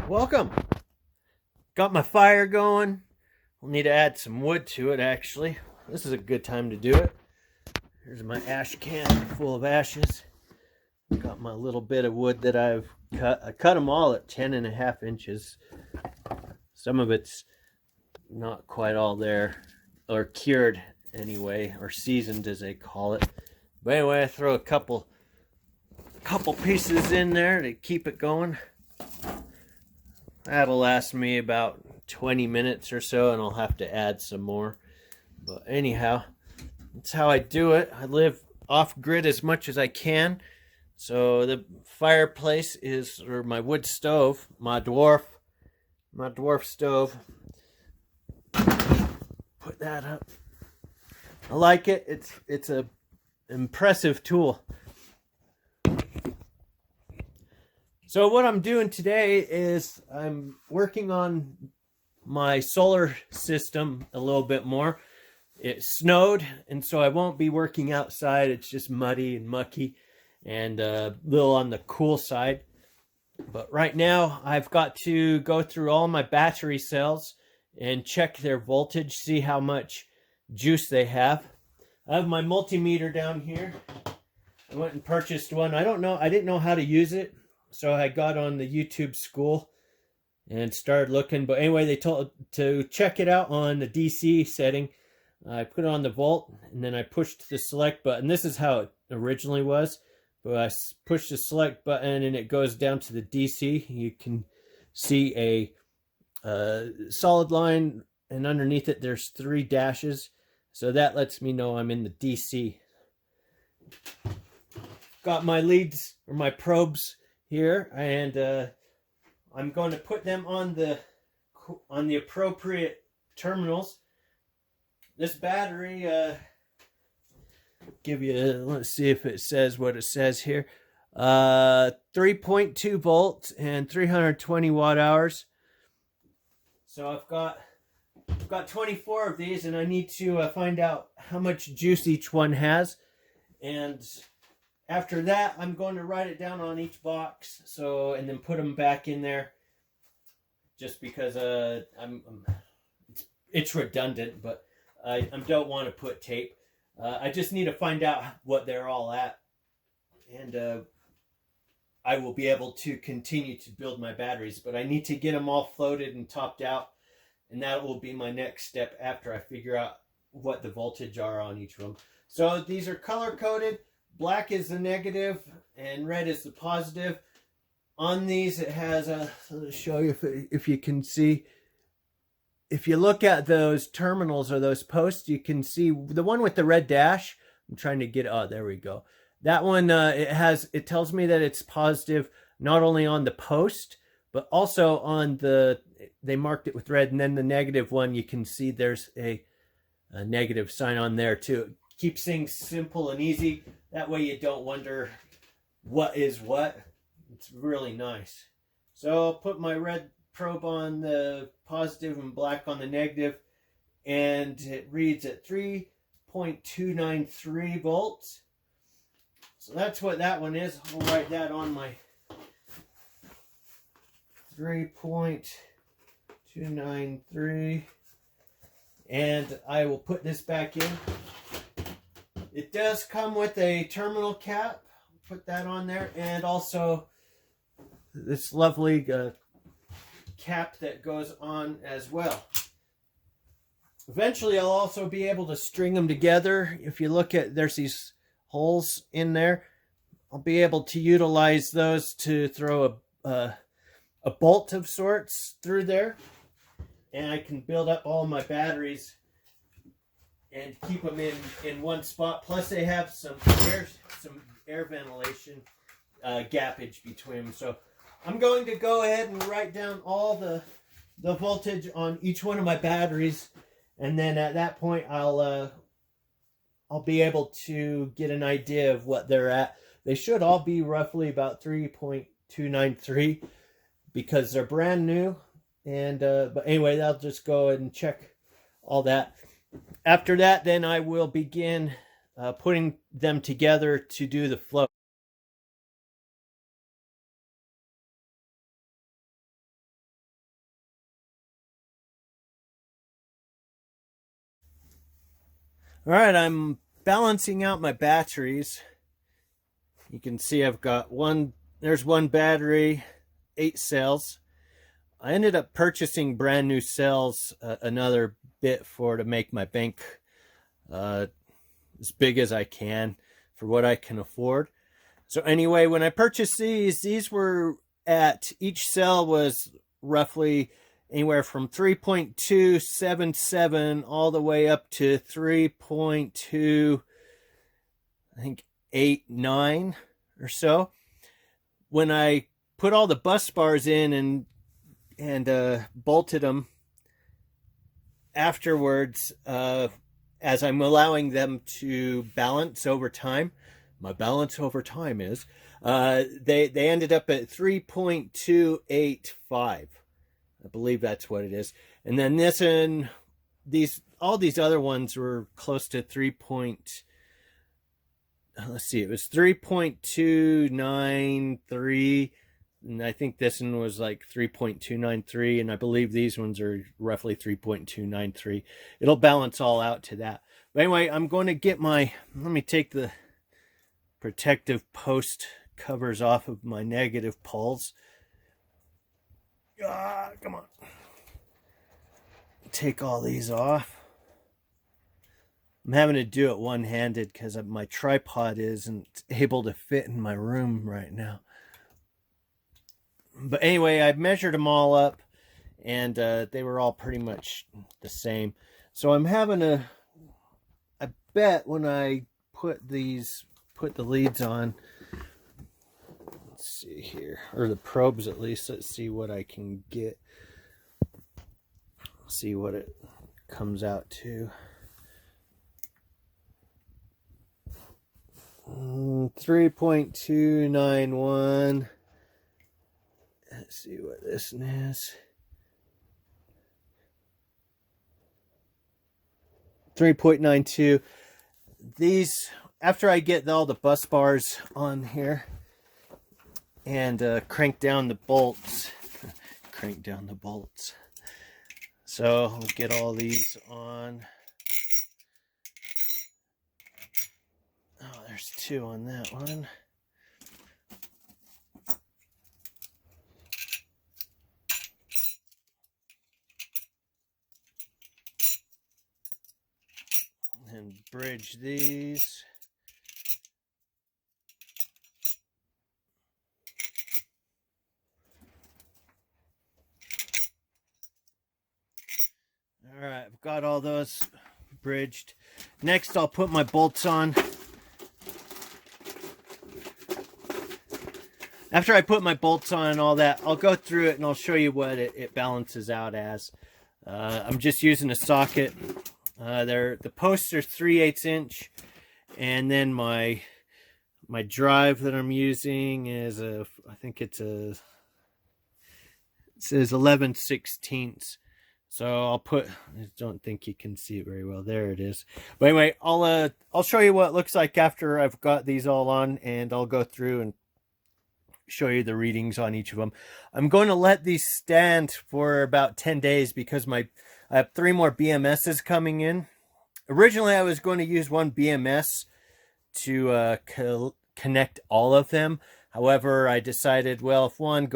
Welcome. Got my fire going. We'll need to add some wood to it, actually. This is a good time to do it. Here's my ash can full of ashes. Got my little bit of wood that I've cut. I cut them all at 10.5 inches. Some of it's not quite all there, or cured anyway, or seasoned as they call it. But anyway, I throw a couple pieces in there to keep it going. That'll last me about 20 minutes or so, and I'll have to add some more. But anyhow, that's how I do it. I live off grid as much as I can. So the fireplace is, or my wood stove, my dwarf stove. Put that up. I like it. It's a impressive tool. So what I'm doing today is I'm working on my solar system a little bit more. It snowed, and so I won't be working outside. It's just muddy and mucky and a little on the cool side. But right now I've got to go through all my battery cells and check their voltage, see how much juice they have. I have my multimeter down here. I went and purchased one. I didn't know how to use it. So I got on the YouTube school and started looking. But anyway, they told to check it out on the DC setting. I put it on the volt, and then I pushed the select button. This is how it originally was. But I pushed the select button, and it goes down to the DC. You can see a solid line, and underneath it, there's 3 dashes. So that lets me know I'm in the DC. Got my leads, or my probes, here, and I'm going to put them on the appropriate terminals. This battery, let's see if it says what it says here. 3.2 volts and 320 watt hours. So I've got 24 of these, and I need to find out how much juice each one has. And after that, I'm going to write it down on each box, and then put them back in there. Just because it's redundant, but I don't want to put tape. I just need to find out what they're all at, and I will be able to continue to build my batteries. But I need to get them all floated and topped out, and that will be my next step after I figure out what the voltage are on each of them. So these are color coded. Black is the negative and red is the positive. On these it has I'll show you if you can see. If you look at those terminals or those posts, you can see the one with the red dash. I'm trying to get, oh, there we go. That one, it tells me that it's positive not only on the post, but also on they marked it with red, and then the negative one, you can see there's a negative sign on there too. Keeps things simple and easy. That way you don't wonder what is what. It's really nice. So I'll put my red probe on the positive and black on the negative, and it reads at 3.293 volts. So that's what that one is. I'll write that on my 3.293, and I will put this back in. It does come with a terminal cap. Put that on there, and also this lovely cap that goes on as well. Eventually I'll also be able to string them together. If you look at, there's these holes in there. I'll be able to utilize those to throw a bolt of sorts through there, and I can build up all my batteries and keep them in one spot. Plus they have some air ventilation gappage between them. So I'm going to go ahead and write down all the voltage on each one of my batteries, and then at that point I'll be able to get an idea of what they're at. They should all be roughly about 3.293 because they're brand new. And but anyway, I'll just go ahead and check all that. After that, then I will begin putting them together to do the flow. All right, I'm balancing out my batteries. You can see I've got there's one battery, 8 cells. I ended up purchasing brand new cells, another bit to make my bank as big as I can for what I can afford. So anyway, when I purchased these were each cell was roughly anywhere from 3.277 all the way up to 3.2, I think 89 or so. When I put all the bus bars in and bolted them afterwards, as I'm allowing them to balance over time, my balance over time is they ended up at 3.285. I believe that's what it is. And then all these other ones were close to 3. Let's see, it was 3.293, and I think this one was like 3.293, and I believe these ones are roughly 3.293. It'll balance all out to that. But anyway, I'm going to get let me take the protective post covers off of my negative poles. Come on. Take all these off. I'm having to do it one-handed because my tripod isn't able to fit in my room right now. But anyway, I measured them all up, and they were all pretty much the same. So I'm having I bet when I put the leads on, let's see here, or the probes at least, let's see what I can get. See what it comes out to. 3.291. Let's see what this is. 3.92. These, after I get all the bus bars on here and crank down the bolts, So I'll get all these on. Oh, there's 2 on that one. And bridge these. All right, I've got all those bridged. Next, I'll put my bolts on. After I put my bolts on and all that, I'll go through it and I'll show you what it balances out as. I'm just using a socket. The posts are 3/8 inch, and then my drive that I'm using is I think it says 11/16. So I don't think you can see it very well. There it is. But anyway, I'll show you what it looks like after I've got these all on, and I'll go through and show you the readings on each of them. I'm going to let these stand for about 10 days because I have 3 more BMSs coming in. Originally, I was going to use one BMS to connect all of them. However, I decided, well, if one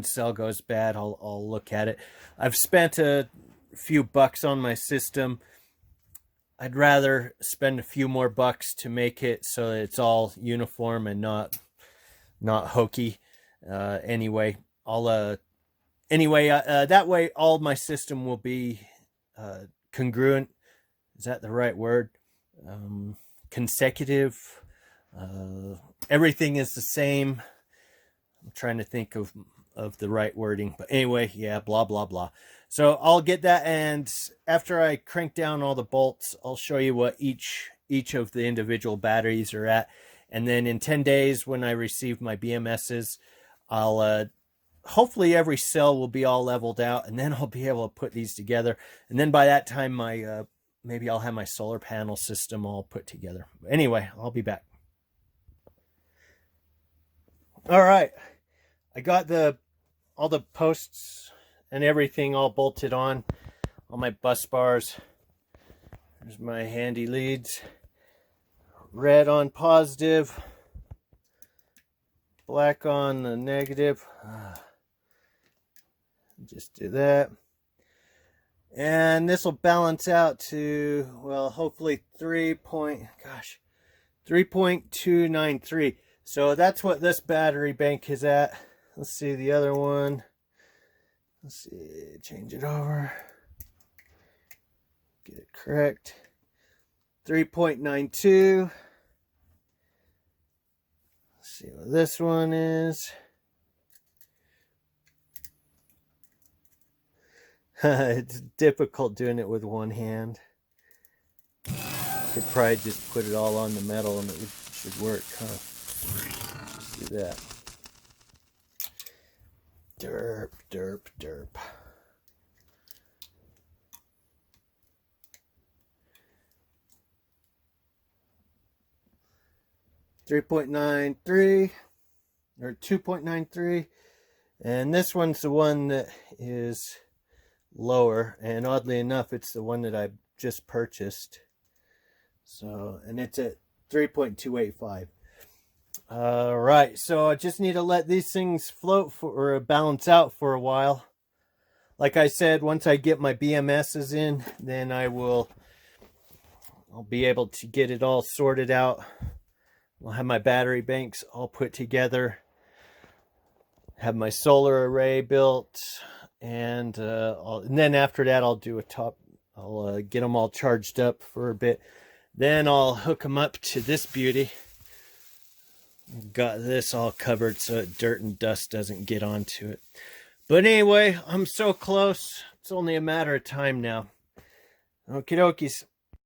cell goes bad, I'll look at it. I've spent a few bucks on my system. I'd rather spend a few more bucks to make it so that it's all uniform and not hokey. Anyway, that way all my system will be congruent. Is that the right word? Consecutive. Everything is the same. I'm trying to think of the right wording, but anyway, yeah, blah blah blah. So I'll get that, and after I crank down all the bolts, I'll show you what each of the individual batteries are at. And then in 10 days, when I receive my BMSs, I'll hopefully every cell will be all leveled out, and then I'll be able to put these together. And then by that time, maybe I'll have my solar panel system all put together. Anyway, I'll be back. All right, I got all the posts and everything all bolted on, all my bus bars. There's my handy leads. Red on positive, black on the negative. Just do that. And this will balance out to, well, hopefully 3.293. So that's what this battery bank is at. Let's see the other one. Let's see, change it over. Get it correct. 3.92. Let's see what this one is. It's difficult doing it with one hand. Could probably just put it all on the metal and it should work, huh? Just do that. Derp, derp, derp. .93 or 2.93, and this one's the one that is lower, and oddly enough it's the one that I just purchased. So, and it's at 3.285. All right, so I just need to let these things float or balance out for a while. Like I said, once I get my BMSs in, then I'll be able to get it all sorted out. I'll have my battery banks all put together, have my solar array built, and then after that I'll get them all charged up for a bit. Then I'll hook them up to this beauty. Got this all covered so that dirt and dust doesn't get onto it. But anyway, I'm so close. It's only a matter of time now. Okie dokies.